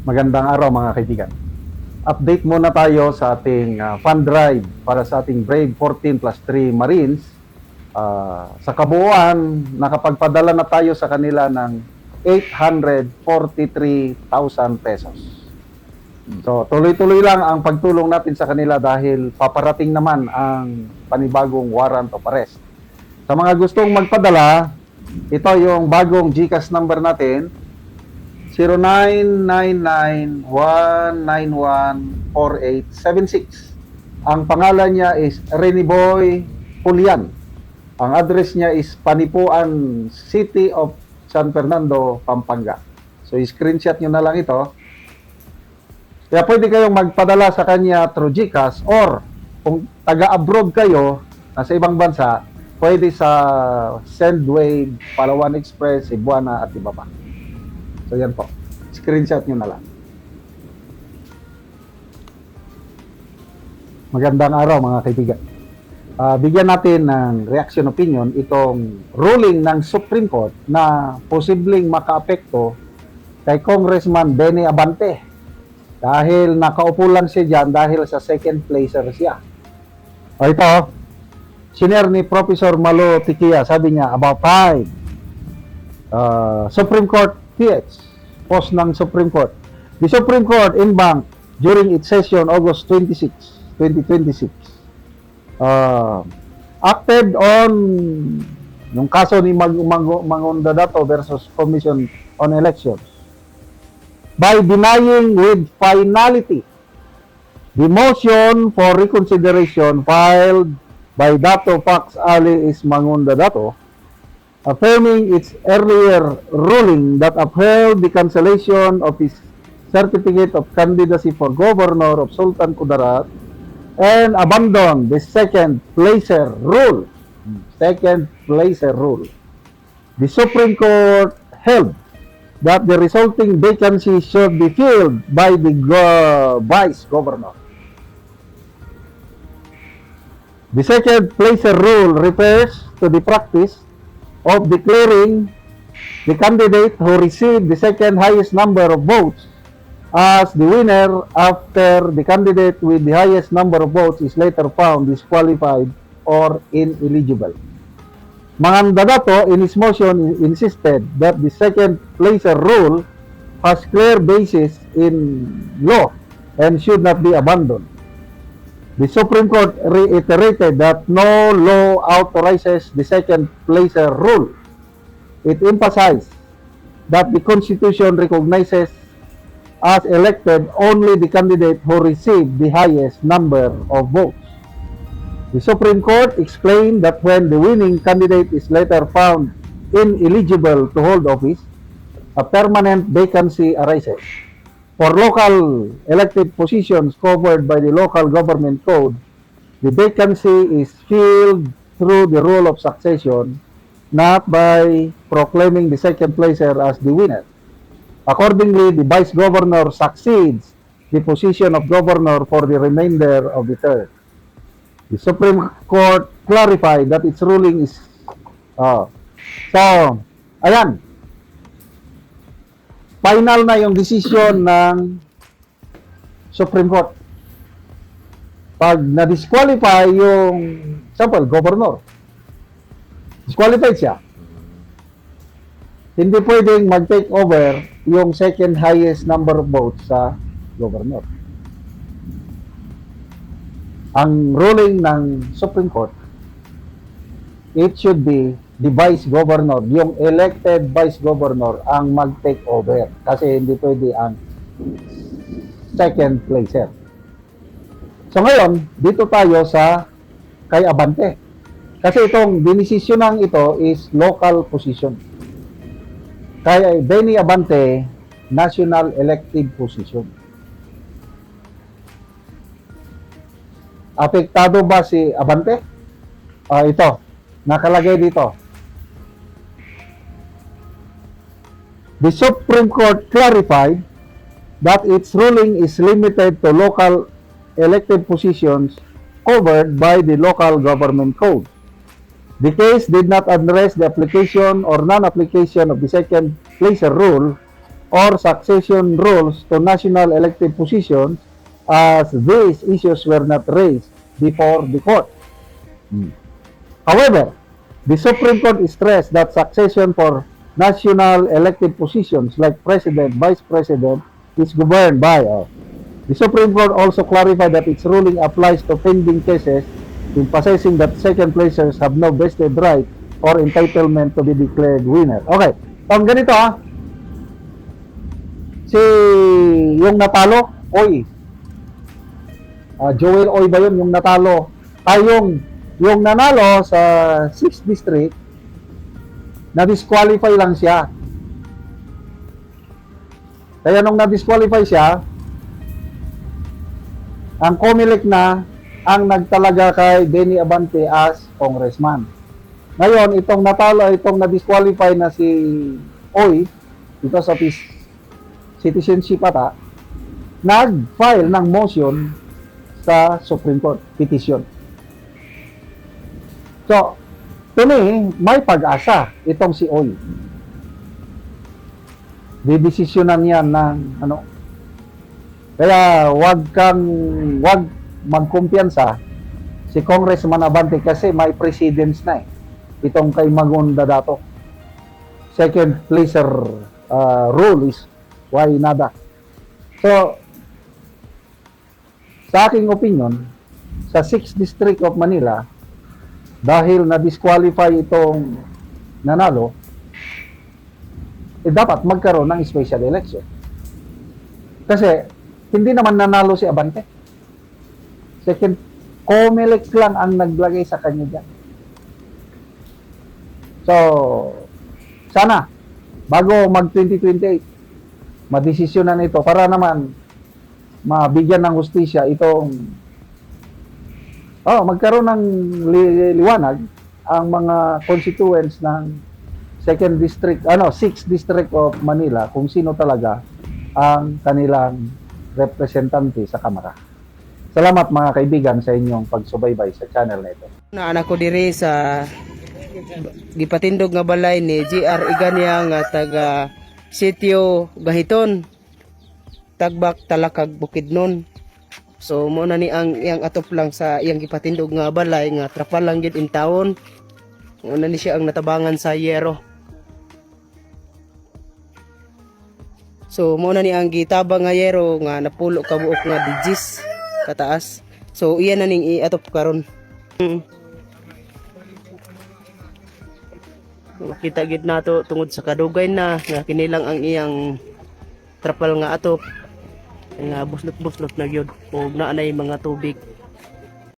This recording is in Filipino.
Magandang araw mga kaibigan. Update muna tayo sa ating fund drive para sa ating Brave 14 plus 3 Marines. Sa kabuuan, nakapagpadala na tayo sa kanila ng 843,000 pesos. So, tuloy-tuloy lang ang pagtulong natin sa kanila dahil paparating naman ang panibagong warrant of arrest. Sa mga gustong magpadala, ito yung bagong GCash number natin, 0999-191-4876. Ang pangalan niya is Reniboy Julian. Ang address niya is Panipuan, City of San Fernando, Pampanga. So, screenshot nyo na lang ito. Kaya pwede kayong magpadala sa kanya through GCash, or kung taga-abroad kayo, nasa ibang bansa, pwede sa Sendwave, Palawan Express, Cebuana at iba pa. So yan po, screenshot nyo na lang. Magandang araw mga kaibigan. Bigyan natin ng reaction opinion itong ruling ng Supreme Court na posibleng makaapekto kay Congressman Benny Abante. Dahil nakaupo lang siya dyan dahil sa second placer siya. O ito, senior ni Professor Malo Tikia, sabi niya, about time. Supreme Court PH, post ng Supreme Court. The Supreme Court in bank during its session August 26, 2026 acted on yung kaso ni Mangunda Dato versus Commission on Elections by denying with finality the motion for reconsideration filed by Dato Pax Ali is Mangunda Dato, affirming its earlier ruling that upheld the cancellation of his certificate of candidacy for governor of Sultan Kudarat and abandoned the second placer rule. The Supreme Court held that the resulting vacancy should be filled by the vice governor. The second placer rule refers to the practice of declaring the candidate who received the second highest number of votes as the winner after the candidate with the highest number of votes is later found disqualified or ineligible. Mangunda Dato, in his motion, insisted that the second placer rule has clear basis in law and should not be abandoned. The Supreme Court reiterated that no law authorizes the second placer rule. It emphasized that the Constitution recognizes as elected only the candidate who received the highest number of votes. The Supreme Court explained that when the winning candidate is later found ineligible to hold office, a permanent vacancy arises. For local elected positions covered by the Local Government Code, the vacancy is filled through the rule of succession, not by proclaiming the second placer as the winner. Accordingly, the vice governor succeeds the position of governor for the remainder of the term. The Supreme Court clarified that its ruling is... ayan. Final na yung decision ng Supreme Court. Pag na-disqualify yung, example, governor, disqualified siya, hindi pwedeng mag-take over yung second highest number of votes sa governor. Ang ruling ng Supreme Court, it should be the vice governor, yung elected vice governor ang mag-take over kasi hindi pwede ang second placer. So ngayon, dito tayo sa kay Abante. Kasi itong dinesisyonan ito is local position. Kay Benny Abante, national elected position. Apektado ba si Abante? Ito, nakalagay dito. The Supreme Court clarified that its ruling is limited to local elected positions covered by the Local Government Code. The case did not address the application or non-application of the second placer rule or succession rules to national elected positions as these issues were not raised before the court. However, the Supreme Court stressed that succession for national elected positions like President, Vice President is governed by. The Supreme Court also clarified that its ruling applies to pending cases, emphasizing that second placers have no vested right or entitlement to be declared winner. Okay, ganito si yung natalo, Joel Oy ba yun yung natalo? Yung nanalo sa 6th district, na-disqualify lang siya. Kaya nung na-disqualify siya, ang COMELEC na ang nagtalaga kay Benny Abante as congressman. Ngayon, itong natalo, itong na-disqualify na si Oy, because of his citizenship ata, nag-file ng motion sa Supreme Court, petition. So, to me, may pag-asa itong si Oy. Didesisyonan yan ng kaya wag magkumpiyansa si Congressman Abante kasi may precedence na itong kay Magunda Dato. Second placer rule is why nada. So, sa aking opinion, sa 6th District of Manila, dahil na-disqualify itong nanalo, dapat magkaroon ng special election. Kasi, hindi naman nanalo si Abante. Second, COMELEC lang ang naglagay sa kanya dyan. So, sana, bago mag-2028, madesisyonan ito para naman mabigyan ng hustisya itong magkaroon ng liwanag ang mga constituents ng 2nd District, 6th District of Manila kung sino talaga ang kanilang representante sa Kamara. Salamat mga kaibigan sa inyong pagsubaybay sa channel na ito. Anak ko diri sa gipatindog nga balay ni GR Iganya nga taga Sitio Gahiton, Tagbak, Talakag, Bukidnon. So mo na ni ang iyang atop lang sa iyang gipatindog nga balay nga trapal lang gid in taon. Mo na ni siya ang natabangan sa yero. So mo na ni ang gitabang nga yero nga napulo ka buok nga digis kataas. So iya na ning iatop karon. Kita gid nato tungod sa kadugay na nga kinilang ang iyang trapal nga atop nga buslot-buslot na gyud ug naanay mga tubig.